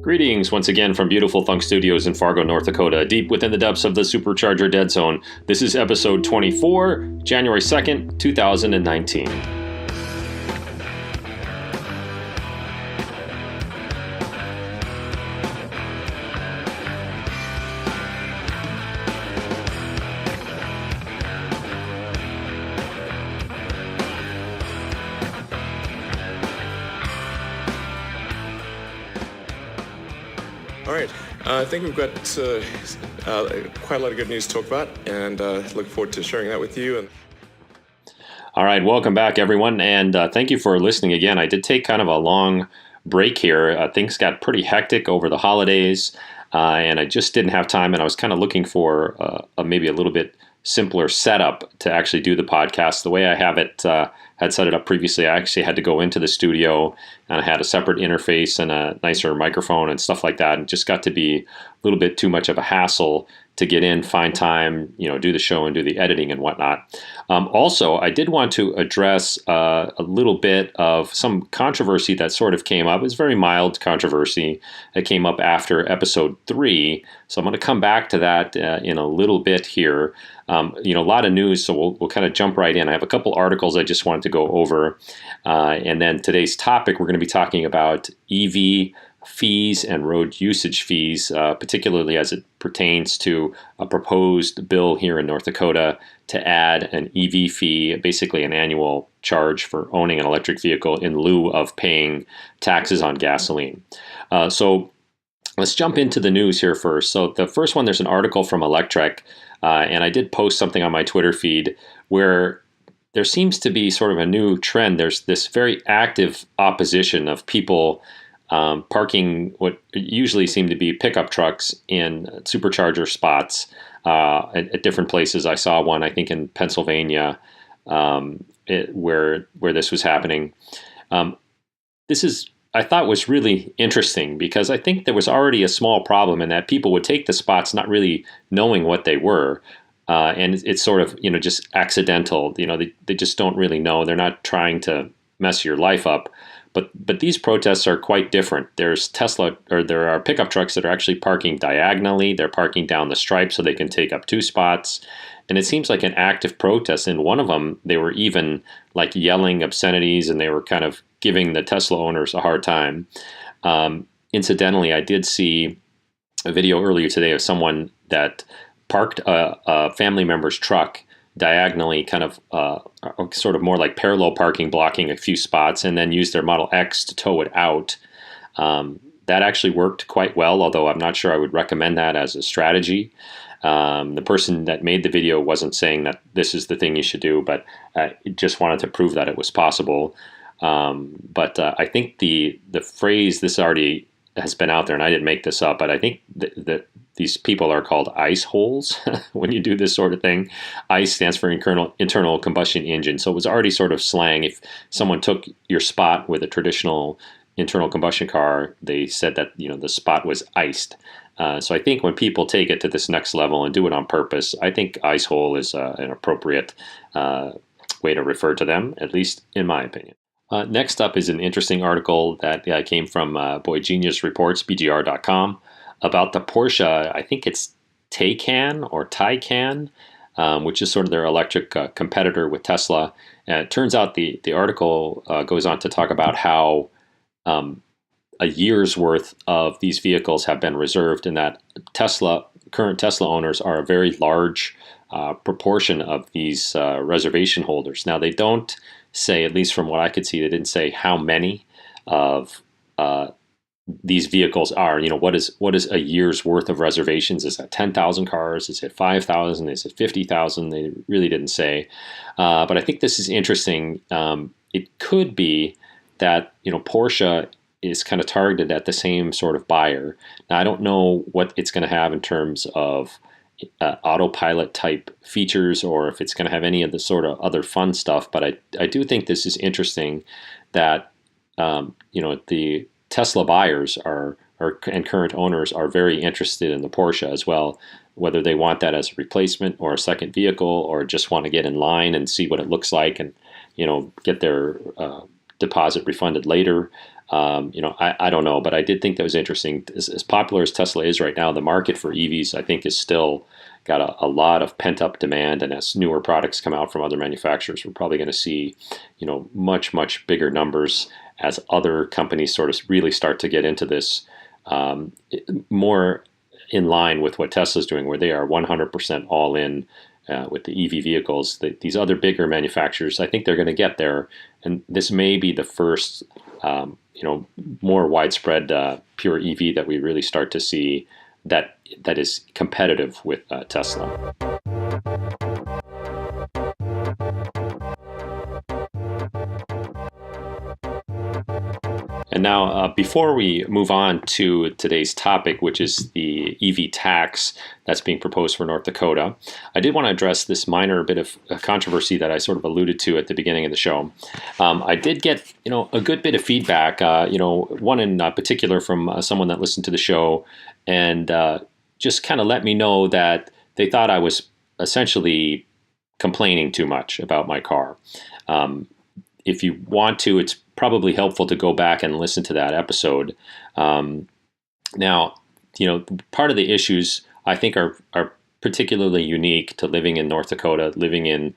Greetings once again from beautiful Funk Studios in Fargo, North Dakota, deep within the depths of the Supercharger Dead Zone. This is episode 24, January 2nd, 2019. All right, I think we've got quite a lot of good news to talk about, and look forward to sharing that with you. All right, welcome back, everyone, and thank you for listening again. I did take kind of a long break here. Things got pretty hectic over the holidays, and I just didn't have time, and I was kind of looking for maybe a little bit simpler setup to actually do the podcast. The way I have it had set it up previously, I actually had to go into the studio and I had a separate interface and a nicer microphone and stuff like that, and just got to be a little bit too much of a hassle to get in, find time, do the show and do the editing and whatnot. Also, I did want to address a little bit of some controversy that sort of came up. It was very mild controversy that came up after episode 3. So I'm going to come back to that in a little bit here. A lot of news, so we'll kind of jump right in. I have a couple articles I just wanted to go over. And then today's topic, we're going to be talking about EV fees and road usage fees, particularly as it pertains to a proposed bill here in North Dakota to add an EV fee, basically an annual charge for owning an electric vehicle in lieu of paying taxes on gasoline. So let's jump into the news here first. So the first one, there's an article from Electrek, and I did post something on my Twitter feed where there seems to be sort of a new trend. There's this very active opposition of people parking what usually seem to be pickup trucks in supercharger spots at different places. I saw one, I think, in Pennsylvania, where this was happening. I thought was really interesting because I think there was already a small problem in that people would take the spots not really knowing what they were. And it's sort of, just accidental. They just don't really know. They're not trying to mess your life up. But these protests are quite different. There are pickup trucks that are actually parking diagonally. They're parking down the stripe so they can take up 2 spots. And it seems like an active protest. In one of them, they were even like yelling obscenities, and they were kind of giving the Tesla owners a hard time. Incidentally, I did see a video earlier today of someone that parked a family member's truck diagonally, kind of sort of more like parallel parking, blocking a few spots, and then used their Model X to tow it out. That actually worked quite well, although I'm not sure I would recommend that as a strategy. The person that made the video wasn't saying that this is the thing you should do, but just wanted to prove that it was possible. But I think the phrase, this already has been out there, and I didn't make this up, but I think that these people are called ICE holes when you do this sort of thing. ICE stands for internal combustion engine. So it was already sort of slang. If someone took your spot with a traditional internal combustion car, they said that the spot was iced. So I think when people take it to this next level and do it on purpose, I think ICE hole is an appropriate way to refer to them, at least in my opinion. Next up is an interesting article that came from Genius Reports, BGR.com, about the Porsche, I think it's Taycan or Taycan, which is sort of their electric competitor with Tesla. And it turns out the article goes on to talk about how a year's worth of these vehicles have been reserved, and that current Tesla owners are a very large proportion of these reservation holders. Now, they don't say, at least from what I could see, they didn't say how many of these vehicles are. What is a year's worth of reservations? Is that 10,000 cars? Is it 5,000? Is it 50,000? They really didn't say. But I think this is interesting. It could be that Porsche is kind of targeted at the same sort of buyer. Now, I don't know what it's going to have in terms of autopilot type features, or if it's going to have any of the sort of other fun stuff. But I do think this is interesting that the Tesla buyers and current owners are very interested in the Porsche as well, whether they want that as a replacement or a second vehicle, or just want to get in line and see what it looks like and get their deposit refunded later. I don't know, but I did think that was interesting. As popular as Tesla is right now, the market for EVs, I think, is still got a lot of pent up demand. And as newer products come out from other manufacturers, we're probably going to see, much bigger numbers as other companies sort of really start to get into this more in line with what Tesla's doing, where they are 100% all in with the EV vehicles. These other bigger manufacturers, I think they're going to get there, and this may be the first, more widespread pure EV that we really start to see that is competitive with Tesla. And now, before we move on to today's topic, which is the EV tax that's being proposed for North Dakota, I did want to address this minor bit of controversy that I sort of alluded to at the beginning of the show. I did get, a good bit of feedback, one in particular from someone that listened to the show and just kind of let me know that they thought I was essentially complaining too much about my car. If you want to, it's probably helpful to go back and listen to that episode. Now, part of the issues I think are particularly unique to living in North Dakota, living in,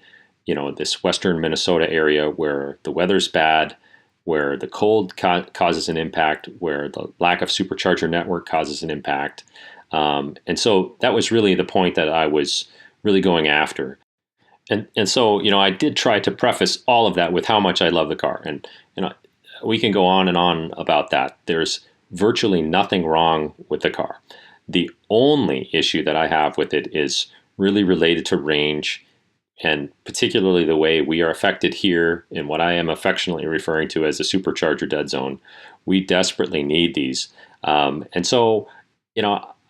this western Minnesota area where the weather's bad, where the cold causes an impact, where the lack of supercharger network causes an impact. And so that was really the point that I was really going after. And so, I did try to preface all of that with how much I love the car. And, we can go on and on about that. There's virtually nothing wrong with the car. The only issue that I have with it is really related to range, and particularly the way we are affected here in what I am affectionately referring to as the supercharger dead zone. We desperately need these. And so,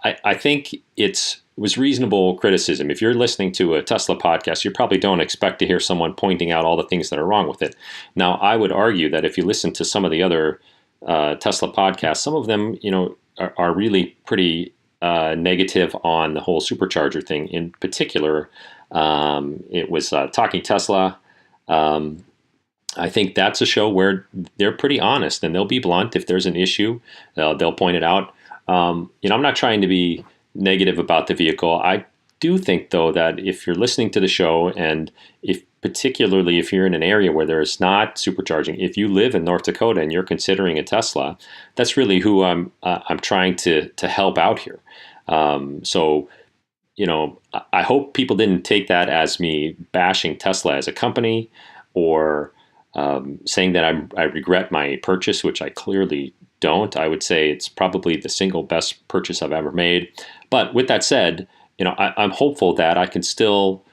I think it was reasonable criticism. If you're listening to a Tesla podcast, you probably don't expect to hear someone pointing out all the things that are wrong with it. Now, I would argue that if you listen to some of the other Tesla podcasts, some of them, are really pretty negative on the whole supercharger thing. In particular, it was Talking Tesla. I think that's a show where they're pretty honest and they'll be blunt. If there's an issue, they'll point it out. I'm not trying to be negative about the vehicle. I do think, though, that if you're listening to the show, and particularly if you're in an area where there is not supercharging, if you live in North Dakota and you're considering a Tesla, that's really who I'm trying to help out here. So, I hope people didn't take that as me bashing Tesla as a company, or saying that I regret my purchase, which I clearly don't. I would say it's probably the single best purchase I've ever made. But with that said, I'm hopeful that I can still,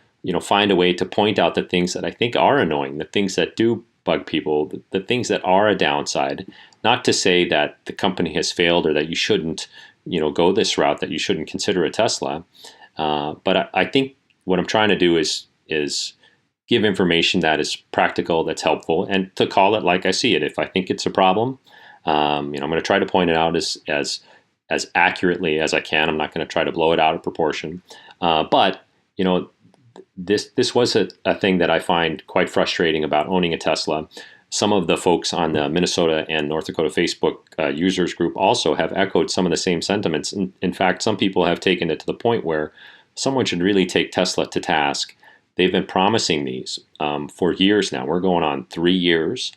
find a way to point out the things that I think are annoying, the things that do bug people, the things that are a downside. Not to say that the company has failed or that you shouldn't, go this route, that you shouldn't consider a Tesla. But I think what I'm trying to do is give information that is practical, that's helpful, and to call it like I see it. If I think it's a problem, I'm going to try to point it out as accurately as I can. I'm not going to try to blow it out of proportion. But this was a thing that I find quite frustrating about owning a Tesla. Some of the folks on the Minnesota and North Dakota Facebook users group also have echoed some of the same sentiments. In fact, some people have taken it to the point where someone should really take Tesla to task. They've been promising these for years now. We're going on 3 years.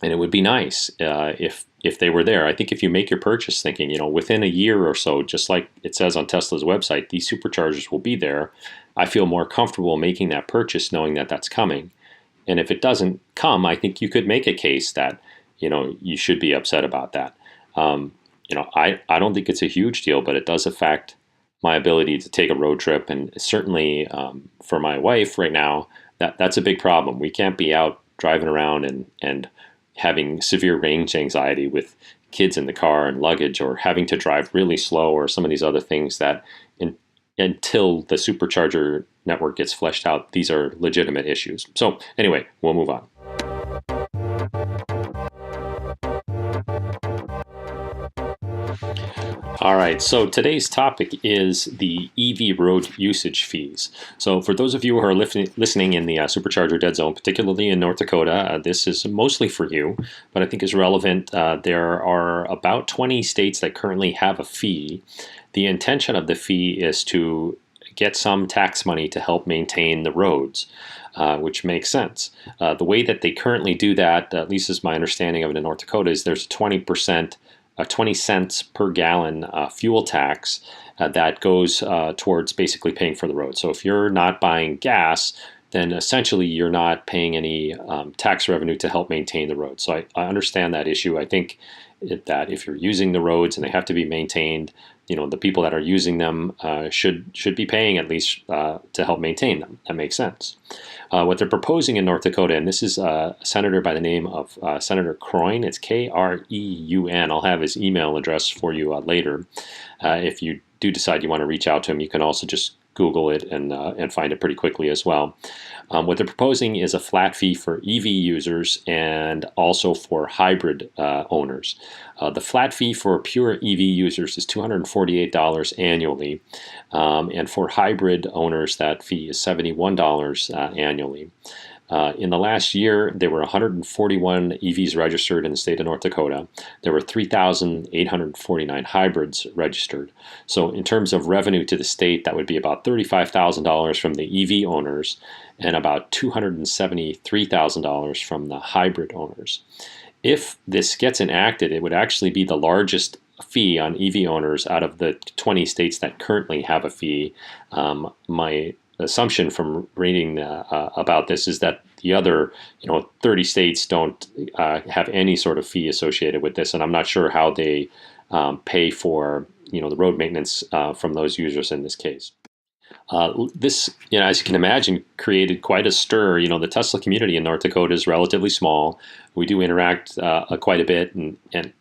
And it would be nice if they were there. I think if you make your purchase thinking, within a year or so, just like it says on Tesla's website, these superchargers will be there, I feel more comfortable making that purchase knowing that that's coming. And if it doesn't come, I think you could make a case that, you should be upset about that. I don't think it's a huge deal, but it does affect my ability to take a road trip. And certainly for my wife right now, that's a big problem. We can't be out driving around and having severe range anxiety with kids in the car and luggage, or having to drive really slow, or some of these other things that until the supercharger network gets fleshed out, these are legitimate issues. So anyway, we'll move on. All right, so today's topic is the EV road usage fees. So, for those of you who are listening in the Supercharger Dead Zone, particularly in North Dakota, this is mostly for you, but I think is relevant. There are about 20 states that currently have a fee. The intention of the fee is to get some tax money to help maintain the roads, which makes sense. The way that they currently do that, at least is my understanding of it in North Dakota, is there's a 20 cents per gallon fuel tax that goes towards basically paying for the road. So if you're not buying gas, then essentially you're not paying any tax revenue to help maintain the road. So I understand that issue. I think that if you're using the roads and they have to be maintained, the people that are using them should be paying at least to help maintain them. That makes sense. What they're proposing in North Dakota, and this is a senator by the name of Senator Croin. It's Kreun. I'll have his email address for you later. If you do decide you want to reach out to him, you can also just Google it and find it pretty quickly as well. What they're proposing is a flat fee for EV users and also for hybrid owners. The flat fee for pure EV users is $248 annually, and for hybrid owners, that fee is $71 annually. In the last year, there were 141 EVs registered in the state of North Dakota. There were 3,849 hybrids registered. So in terms of revenue to the state, that would be about $35,000 from the EV owners and about $273,000 from the hybrid owners. If this gets enacted, it would actually be the largest fee on EV owners out of the 20 states that currently have a fee. My assumption from reading about this is that the other 30 states don't have any sort of fee associated with this, and I'm not sure how they pay for the road maintenance from those users in this case. This, as you can imagine, created quite a stir. The Tesla community in North Dakota is relatively small. We do interact quite a bit and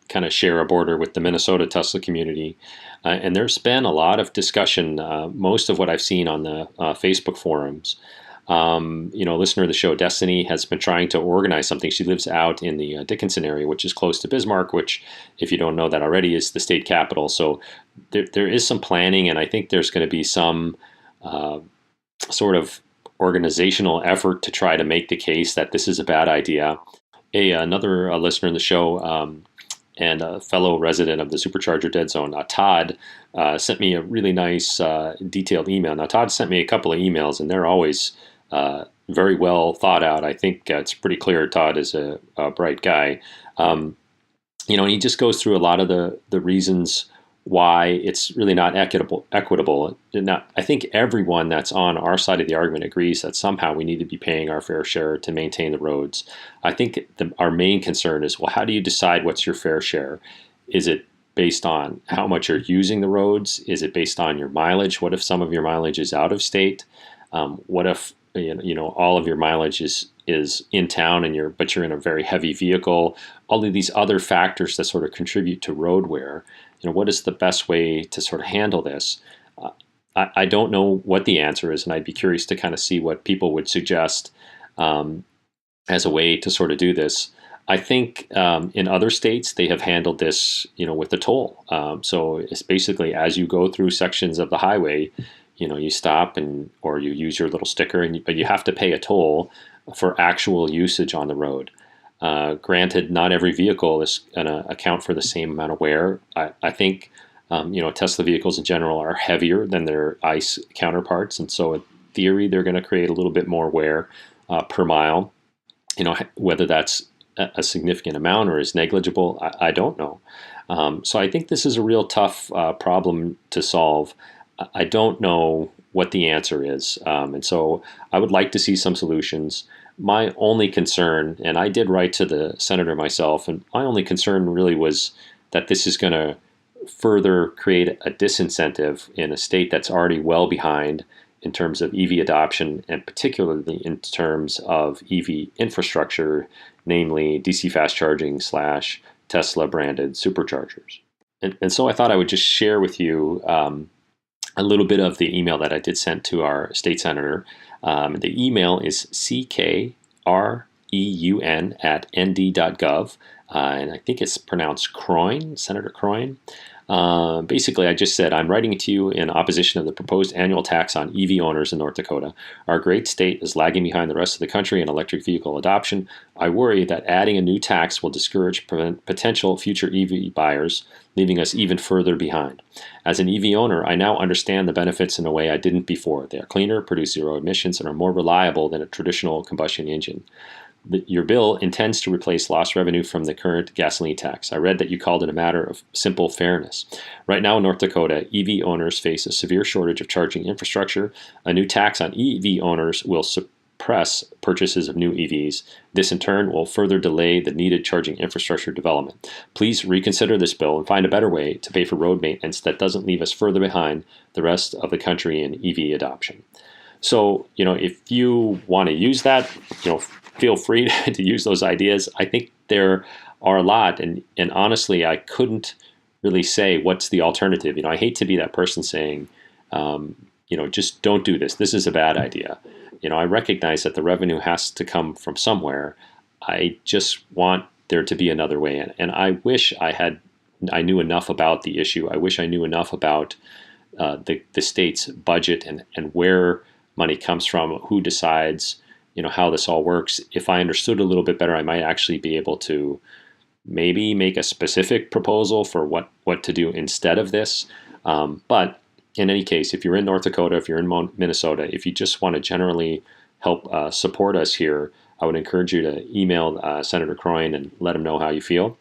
kind of share a border with the Minnesota Tesla community. And there's been a lot of discussion, most of what I've seen on the Facebook forums. A listener of the show, Destiny, has been trying to organize something. She lives out in the Dickinson area, which is close to Bismarck, which, if you don't know that already, is the state capital. So there is some planning, and I think there's going to be some sort of organizational effort to try to make the case that this is a bad idea. Another listener in the show and a fellow resident of the Supercharger Dead Zone, Todd, sent me a really nice detailed email. Now, Todd sent me a couple of emails, and they're always very well thought out. I think it's pretty clear Todd is a bright guy. And he just goes through a lot of the reasons why it's really not equitable. Now, I think everyone that's on our side of the argument agrees that somehow we need to be paying our fair share to maintain the roads. I think our main concern is, well, how do you decide what's your fair share? Is it based on how much you're using the roads? Is it based on your mileage? What if some of your mileage is out of state? What if all of your mileage is in town but you're in a very heavy vehicle? All of these other factors that sort of contribute to road wear. What is the best way to sort of handle this? I don't know what the answer is, and I'd be curious to kind of see what people would suggest as a way to sort of do this. I think in other states they have handled this, with the toll. So it's basically as you go through sections of the highway, you stop or you use your little sticker, but you have to pay a toll for actual usage on the road. Granted, not every vehicle is going to account for the same amount of wear. I think, Tesla vehicles in general are heavier than their ICE counterparts, and so in theory, they're going to create a little bit more wear per mile. Whether that's a significant amount or is negligible, I don't know. So I think this is a real tough problem to solve. I don't know what the answer is, and so I would like to see some solutions. My only concern, and I did write to the senator myself, and my only concern really was that this is going to further create a disincentive in a state that's already well behind in terms of EV adoption, and particularly in terms of EV infrastructure, namely DC fast charging / Tesla branded superchargers. And so I thought I would just share with you a little bit of the email that I did send to our state senator. The email is ckreun@nd.gov, and I think it's pronounced Croin, Senator Croin. Basically, I just said, I'm writing to you in opposition of the proposed annual tax on EV owners in North Dakota. Our great state is lagging behind the rest of the country in electric vehicle adoption. I worry that adding a new tax will discourage potential future EV buyers, leaving us even further behind. As an EV owner, I now understand the benefits in a way I didn't before. They are cleaner, produce zero emissions, and are more reliable than a traditional combustion engine. Your bill intends to replace lost revenue from the current gasoline tax. I read that you called it a matter of simple fairness. Right now in North Dakota, EV owners face a severe shortage of charging infrastructure. A new tax on EV owners will suppress purchases of new EVs. This in turn will further delay the needed charging infrastructure development. Please reconsider this bill and find a better way to pay for road maintenance that doesn't leave us further behind the rest of the country in EV adoption. So, if you want to use that, feel free to use those ideas. I think there are a lot, and honestly, I couldn't really say what's the alternative. I hate to be that person saying, just don't do this. This is a bad idea. I recognize that the revenue has to come from somewhere. I just want there to be another way. And I wish I knew enough about the issue. I wish I knew enough about the state's budget and where money comes from, who decides, how this all works. If I understood a little bit better, I might actually be able to maybe make a specific proposal for what to do instead of this. But in any case, if you're in North Dakota, if you're in Minnesota, if you just want to generally help support us here, I would encourage you to email Senator Croin and let him know how you feel.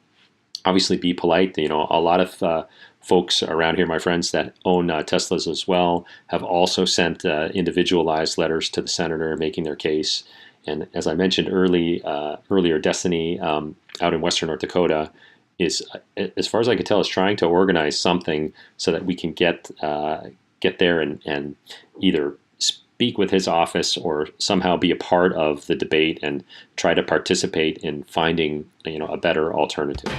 Obviously, be polite. A lot of folks around here, my friends that own Teslas as well, have also sent individualized letters to the senator making their case. And as I mentioned earlier, Destiny out in western North Dakota is, as far as I can tell, is trying to organize something so that we can get there and either speak with his office or somehow be a part of the debate and try to participate in finding a better alternative.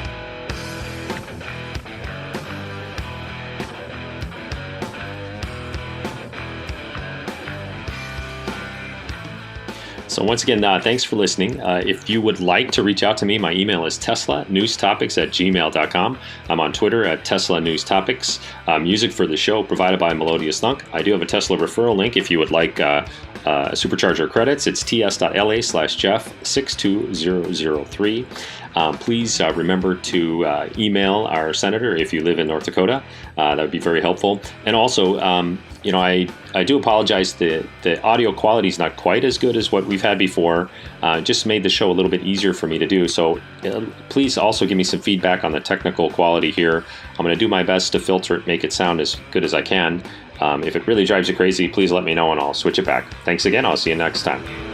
So once again, thanks for listening. If you would like to reach out to me, my email is teslanewstopics@gmail.com. I'm on Twitter at Tesla News Topics. Music for the show provided by Melodious Thunk. I do have a Tesla referral link if you would like supercharger credits. It's ts.la/Jeff62003. Please remember to email our senator if you live in North Dakota. That would be very helpful. And also, I do apologize. The audio quality is not quite as good as what we've had before. Just made the show a little bit easier for me to do. So please also give me some feedback on the technical quality here. I'm going to do my best to filter it, make it sound as good as I can. If it really drives you crazy, please let me know and I'll switch it back. Thanks again. I'll see you next time.